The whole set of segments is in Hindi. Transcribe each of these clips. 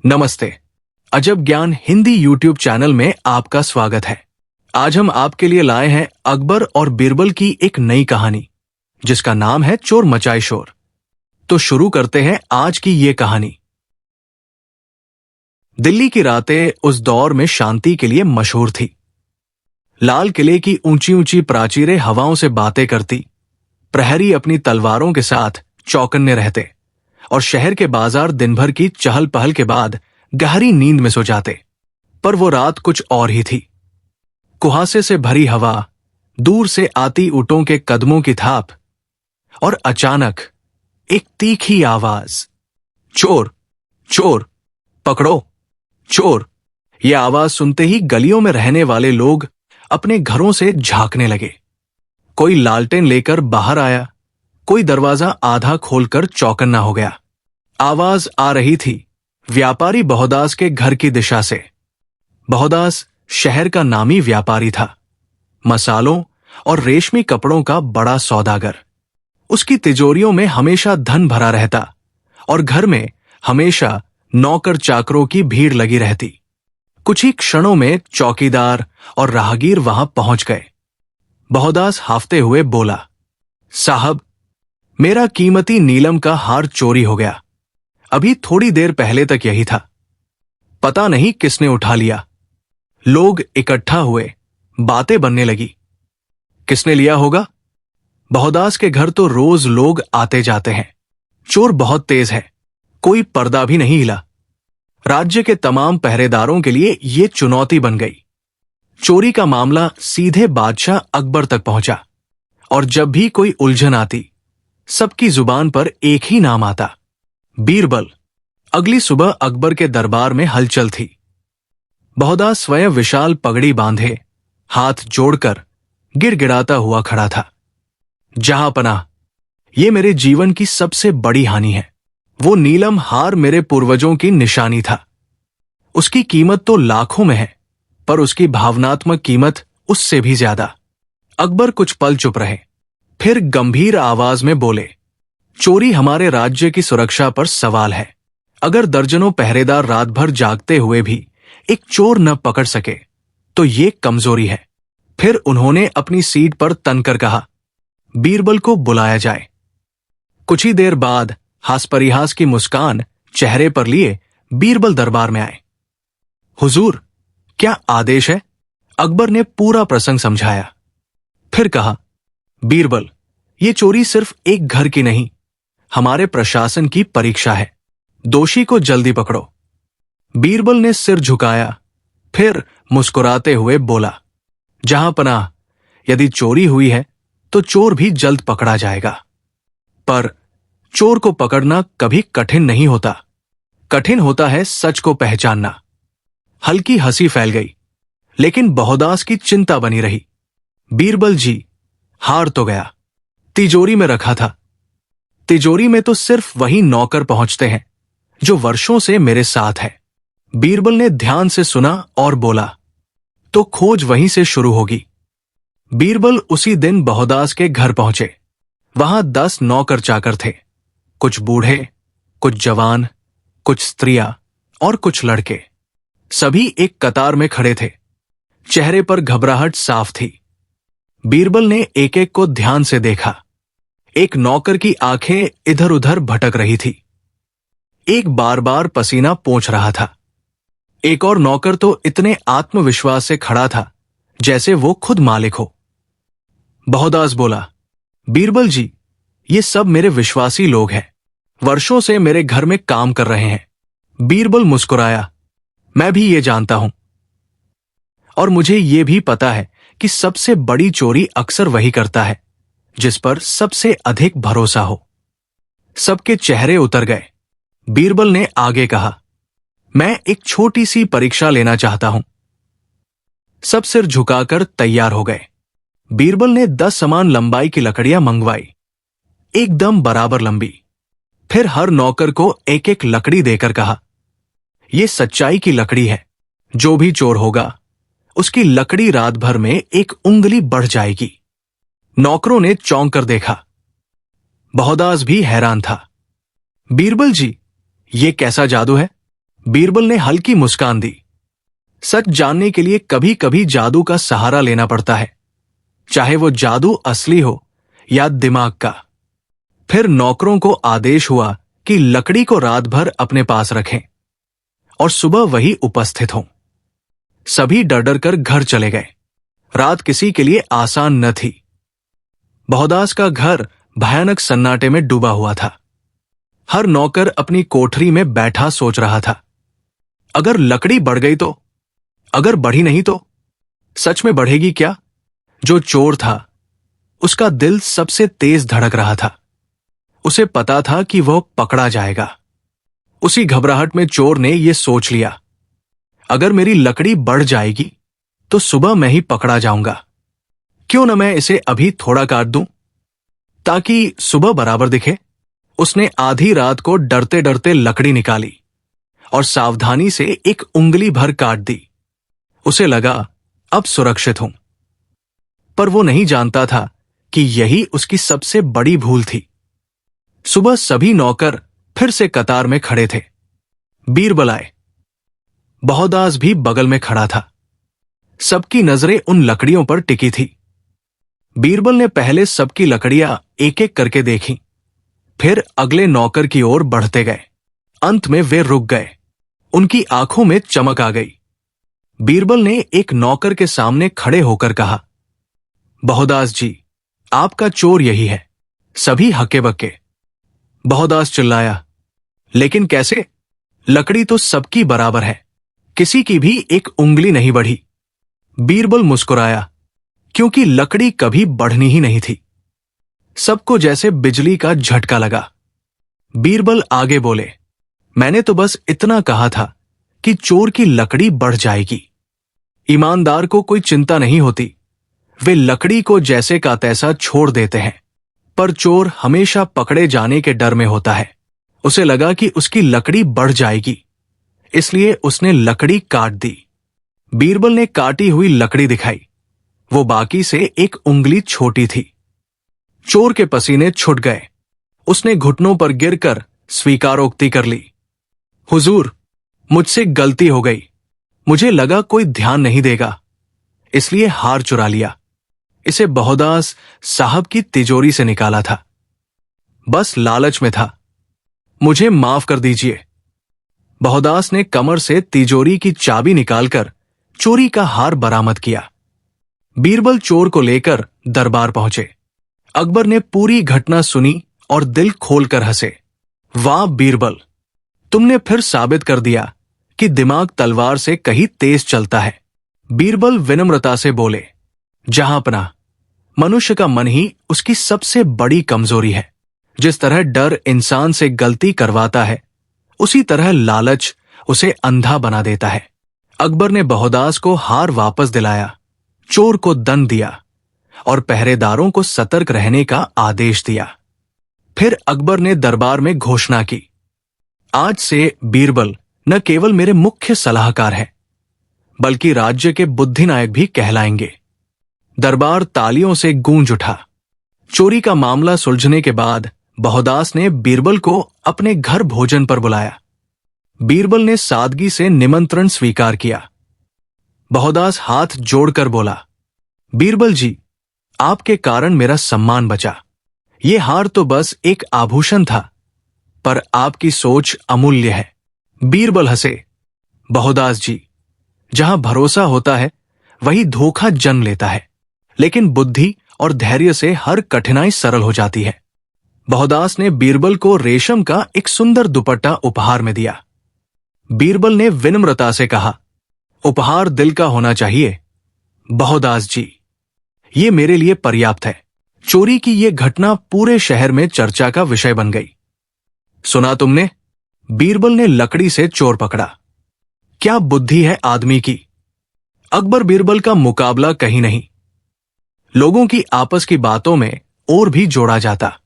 नमस्ते। अजब ज्ञान हिंदी यूट्यूब चैनल में आपका स्वागत है। आज हम आपके लिए लाए हैं अकबर और बीरबल की एक नई कहानी, जिसका नाम है चोर मचाए शोर। तो शुरू करते हैं आज की ये कहानी। दिल्ली की रातें उस दौर में शांति के लिए मशहूर थी। लाल किले की ऊंची ऊंची प्राचीरें हवाओं से बातें करती, प्रहरी अपनी तलवारों के साथ चौकन्ने रहते और शहर के बाजार दिन भर की चहल पहल के बाद गहरी नींद में सो जाते। पर वो रात कुछ और ही थी। कुहासे से भरी हवा, दूर से आती ऊंटों के कदमों की थाप और अचानक एक तीखी आवाज, चोर चोर, पकड़ो चोर। यह आवाज सुनते ही गलियों में रहने वाले लोग अपने घरों से झांकने लगे। कोई लालटेन लेकर बाहर आया, कोई दरवाजा आधा खोलकर चौकन्ना हो गया। आवाज आ रही थी व्यापारी बहुदास के घर की दिशा से। बहुदास शहर का नामी व्यापारी था, मसालों और रेशमी कपड़ों का बड़ा सौदागर। उसकी तिजोरियों में हमेशा धन भरा रहता और घर में हमेशा नौकर चाकरों की भीड़ लगी रहती। कुछ ही क्षणों में चौकीदार और राहगीर वहां पहुंच गए। बहुदास हाफते हुए बोला, साहब, मेरा कीमती नीलम का हार चोरी हो गया। अभी थोड़ी देर पहले तक यही था, पता नहीं किसने उठा लिया। लोग इकट्ठा हुए, बातें बनने लगी। किसने लिया होगा? बहुदास के घर तो रोज लोग आते जाते हैं। चोर बहुत तेज है, कोई पर्दा भी नहीं हिला। राज्य के तमाम पहरेदारों के लिए यह चुनौती बन गई। चोरी का मामला सीधे बादशाह अकबर तक पहुंचा और जब भी कोई उलझन आती, सबकी जुबान पर एक ही नाम आता, बीरबल। अगली सुबह अकबर के दरबार में हलचल थी। बहुदास स्वयं विशाल पगड़ी बांधे, हाथ जोड़कर गिड़गिड़ाता हुआ खड़ा था। जहां पनाह, ये मेरे जीवन की सबसे बड़ी हानि है। वो नीलम हार मेरे पूर्वजों की निशानी था। उसकी कीमत तो लाखों में है, पर उसकी भावनात्मक कीमत उससे भी ज्यादा। अकबर कुछ पल चुप रहे, फिर गंभीर आवाज में बोले, चोरी हमारे राज्य की सुरक्षा पर सवाल है। अगर दर्जनों पहरेदार रात भर जागते हुए भी एक चोर न पकड़ सके तो ये कमजोरी है। फिर उन्होंने अपनी सीट पर तनकर कहा, बीरबल को बुलाया जाए। कुछ ही देर बाद हास परिहास की मुस्कान चेहरे पर लिए बीरबल दरबार में आए। हुजूर, क्या आदेश है? अकबर ने पूरा प्रसंग समझाया। फिर कहा, बीरबल, ये चोरी सिर्फ एक घर की नहीं, हमारे प्रशासन की परीक्षा है। दोषी को जल्दी पकड़ो। बीरबल ने सिर झुकाया, फिर मुस्कुराते हुए बोला, जहां पनाह, यदि चोरी हुई है तो चोर भी जल्द पकड़ा जाएगा। पर चोर को पकड़ना कभी कठिन नहीं होता। कठिन होता है सच को पहचानना। हल्की हंसी फैल गई, लेकिन बहुदास की चिंता बनी रही। बीरबल जी, हार तो गया, तिजोरी में रखा था। तिजोरी में तो सिर्फ वही नौकर पहुंचते हैं जो वर्षों से मेरे साथ है। बीरबल ने ध्यान से सुना और बोला, तो खोज वहीं से शुरू होगी। बीरबल उसी दिन बहुदास के घर पहुंचे। वहां 10 नौकर चाकर थे, कुछ बूढ़े, कुछ जवान, कुछ स्त्रियां और कुछ लड़के। सभी एक कतार में खड़े थे। चेहरे पर घबराहट साफ थी। बीरबल ने एक एक को ध्यान से देखा। एक नौकर की आंखें इधर उधर भटक रही थी, एक बार बार पसीना पोंछ रहा था। एक और नौकर तो इतने आत्मविश्वास से खड़ा था जैसे वो खुद मालिक हो। बहुदास बोला, बीरबल जी, ये सब मेरे विश्वासी लोग हैं, वर्षों से मेरे घर में काम कर रहे हैं। बीरबल मुस्कुराया, मैं भी ये जानता हूं, और मुझे ये भी पता है कि सबसे बड़ी चोरी अक्सर वही करता है जिस पर सबसे अधिक भरोसा हो। सबके चेहरे उतर गए। बीरबल ने आगे कहा, मैं एक छोटी सी परीक्षा लेना चाहता हूं। सब सिर झुकाकर तैयार हो गए। बीरबल ने 10 समान लंबाई की लकड़ियां मंगवाई, एकदम बराबर लंबी। फिर हर नौकर को एक एक लकड़ी देकर कहा, यह सच्चाई की लकड़ी है। जो भी चोर होगा उसकी लकड़ी रात भर में 1 उंगली बढ़ जाएगी। नौकरों ने चौंक कर देखा। बहुदास भी हैरान था। बीरबल जी, ये कैसा जादू है? बीरबल ने हल्की मुस्कान दी। सच जानने के लिए कभी कभी जादू का सहारा लेना पड़ता है, चाहे वो जादू असली हो या दिमाग का। फिर नौकरों को आदेश हुआ कि लकड़ी को रात भर अपने पास रखें और सुबह वही उपस्थित हों। सभी डर डर कर घर चले गए। रात किसी के लिए आसान न थी। बहुदास का घर भयानक सन्नाटे में डूबा हुआ था। हर नौकर अपनी कोठरी में बैठा सोच रहा था, अगर लकड़ी बढ़ गई तो, अगर बढ़ी नहीं तो, सच में बढ़ेगी क्या? जो चोर था उसका दिल सबसे तेज धड़क रहा था। उसे पता था कि वह पकड़ा जाएगा। उसी घबराहट में चोर ने यह सोच लिया, अगर मेरी लकड़ी बढ़ जाएगी तो सुबह मैं ही पकड़ा जाऊंगा। क्यों न मैं इसे अभी थोड़ा काट दूं ताकि सुबह बराबर दिखे। उसने आधी रात को डरते डरते लकड़ी निकाली और सावधानी से एक उंगली भर काट दी। उसे लगा अब सुरक्षित हूं। पर वो नहीं जानता था कि यही उसकी सबसे बड़ी भूल थी। सुबह सभी नौकर फिर से कतार में खड़े थे। बीरबल आए। बहुदास भी बगल में खड़ा था। सबकी नजरें उन लकड़ियों पर टिकी थी। बीरबल ने पहले सबकी लकड़ियां एक एक करके देखी, फिर अगले नौकर की ओर बढ़ते गए। अंत में वे रुक गए। उनकी आंखों में चमक आ गई। बीरबल ने एक नौकर के सामने खड़े होकर कहा, बहुदास जी, आपका चोर यही है। सभी हक्के बक्के। बहुदास चिल्लाया, लेकिन कैसे? लकड़ी तो सबकी बराबर है, किसी की भी एक उंगली नहीं बढ़ी। बीरबल मुस्कुराया, क्योंकि लकड़ी कभी बढ़नी ही नहीं थी। सबको जैसे बिजली का झटका लगा। बीरबल आगे बोले, मैंने तो बस इतना कहा था कि चोर की लकड़ी बढ़ जाएगी। ईमानदार को कोई चिंता नहीं होती, वे लकड़ी को जैसे का तैसा छोड़ देते हैं। पर चोर हमेशा पकड़े जाने के डर में होता है। उसे लगा कि उसकी लकड़ी बढ़ जाएगी, इसलिए उसने लकड़ी काट दी। बीरबल ने काटी हुई लकड़ी दिखाई। वो बाकी से एक उंगली छोटी थी। चोर के पसीने छूट गए। उसने घुटनों पर गिरकर स्वीकारोक्ति कर ली, हुजूर, मुझसे गलती हो गई। मुझे लगा कोई ध्यान नहीं देगा, इसलिए हार चुरा लिया। इसे बहुदास साहब की तिजोरी से निकाला था। बस लालच में था। मुझे माफ कर दीजिए। बहुदास ने कमर से तिजोरी की चाबी निकालकर चोरी का हार बरामद किया। बीरबल चोर को लेकर दरबार पहुंचे। अकबर ने पूरी घटना सुनी और दिल खोलकर हंसे। वाह बीरबल, तुमने फिर साबित कर दिया कि दिमाग तलवार से कहीं तेज चलता है। बीरबल विनम्रता से बोले, जहांपना, मनुष्य का मन ही उसकी सबसे बड़ी कमजोरी है। जिस तरह डर इंसान से गलती करवाता है, उसी तरह लालच उसे अंधा बना देता है। अकबर ने बहुदास को हार वापस दिलाया, चोर को दंड दिया और पहरेदारों को सतर्क रहने का आदेश दिया। फिर अकबर ने दरबार में घोषणा की, आज से बीरबल न केवल मेरे मुख्य सलाहकार हैं, बल्कि राज्य के बुद्धिनायक भी कहलाएंगे। दरबार तालियों से गूंज उठा। चोरी का मामला सुलझने के बाद बहुदास ने बीरबल को अपने घर भोजन पर बुलाया। बीरबल ने सादगी से निमंत्रण स्वीकार किया। बहुदास हाथ जोड़कर बोला, बीरबल जी, आपके कारण मेरा सम्मान बचा। ये हार तो बस एक आभूषण था, पर आपकी सोच अमूल्य है। बीरबल हंसे, बहुदास जी, जहां भरोसा होता है वही धोखा जन्म लेता है, लेकिन बुद्धि और धैर्य से हर कठिनाई सरल हो जाती है। बहुदास ने बीरबल को रेशम का एक सुंदर दुपट्टा उपहार में दिया। बीरबल ने विनम्रता से कहा, उपहार दिल का होना चाहिए। बहुदास जी, ये मेरे लिए पर्याप्त है। चोरी की यह घटना पूरे शहर में चर्चा का विषय बन गई। सुना तुमने? बीरबल ने लकड़ी से चोर पकड़ा। क्या बुद्धि है आदमी की। अकबर बीरबल का मुकाबला कहीं नहीं। लोगों की आपस की बातों में और भी जोड़ा जाता।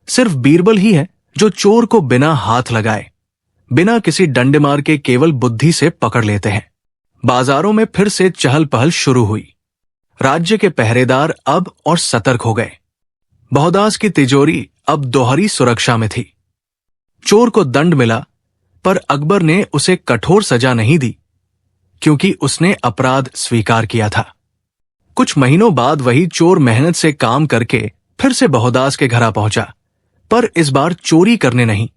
सिर्फ बीरबल ही है जो चोर को बिना हाथ लगाए, बिना किसी डंडे मार के केवल बुद्धि से पकड़ लेते हैं। बाजारों में फिर से चहल पहल शुरू हुई। राज्य के पहरेदार अब और सतर्क हो गए। बहुदास की तिजोरी अब दोहरी सुरक्षा में थी। चोर को दंड मिला पर अकबर ने उसे कठोर सजा नहीं दी, क्योंकि उसने अपराध स्वीकार किया था। कुछ महीनों बाद वही चोर मेहनत से काम करके फिर से बहुदास के घर आ पहुंचा, पर इस बार चोरी करने नहीं,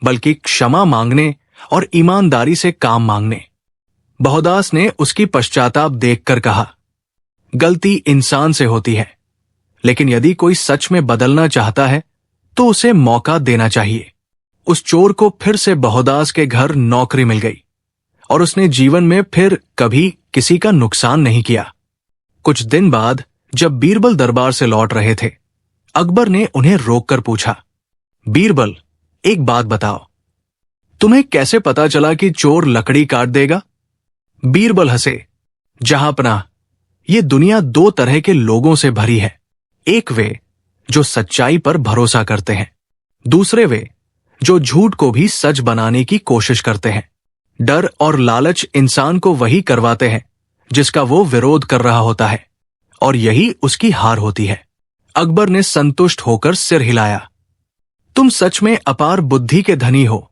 बल्कि क्षमा मांगने और ईमानदारी से काम मांगने। बहुदास ने उसकी पश्चाताप देखकर कहा, गलती इंसान से होती है, लेकिन यदि कोई सच में बदलना चाहता है तो उसे मौका देना चाहिए। उस चोर को फिर से बहुदास के घर नौकरी मिल गई और उसने जीवन में फिर कभी किसी का नुकसान नहीं किया। कुछ दिन बाद जब बीरबल दरबार से लौट रहे थे, अकबर ने उन्हें रोककर पूछा, बीरबल, एक बात बताओ, तुम्हें कैसे पता चला कि चोर लकड़ी काट देगा? बीरबल हंसे, जहांपनाह, ये दुनिया दो तरह के लोगों से भरी है। एक वे जो सच्चाई पर भरोसा करते हैं, दूसरे वे जो झूठ को भी सच बनाने की कोशिश करते हैं। डर और लालच इंसान को वही करवाते हैं जिसका वो विरोध कर रहा होता है, और यही उसकी हार होती है। अकबर ने संतुष्ट होकर सिर हिलाया। तुम सच में अपार बुद्धि के धनी हो,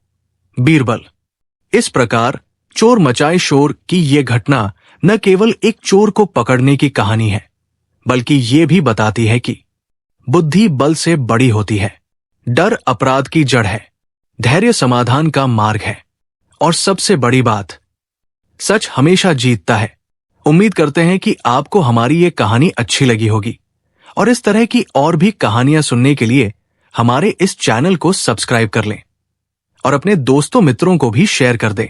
बीरबल। इस प्रकार चोर मचाए शोर की ये घटना न केवल एक चोर को पकड़ने की कहानी है, बल्कि ये भी बताती है कि बुद्धि बल से बड़ी होती है, डर अपराध की जड़ है, धैर्य समाधान का मार्ग है, और सबसे बड़ी बात, सच हमेशा जीतता है। उम्मीद करते हैं कि आपको हमारी ये कहानी अच्छी लगी होगी, और इस तरह की और भी कहानियां सुनने के लिए हमारे इस चैनल को सब्सक्राइब कर लें और अपने दोस्तों मित्रों को भी शेयर कर दें।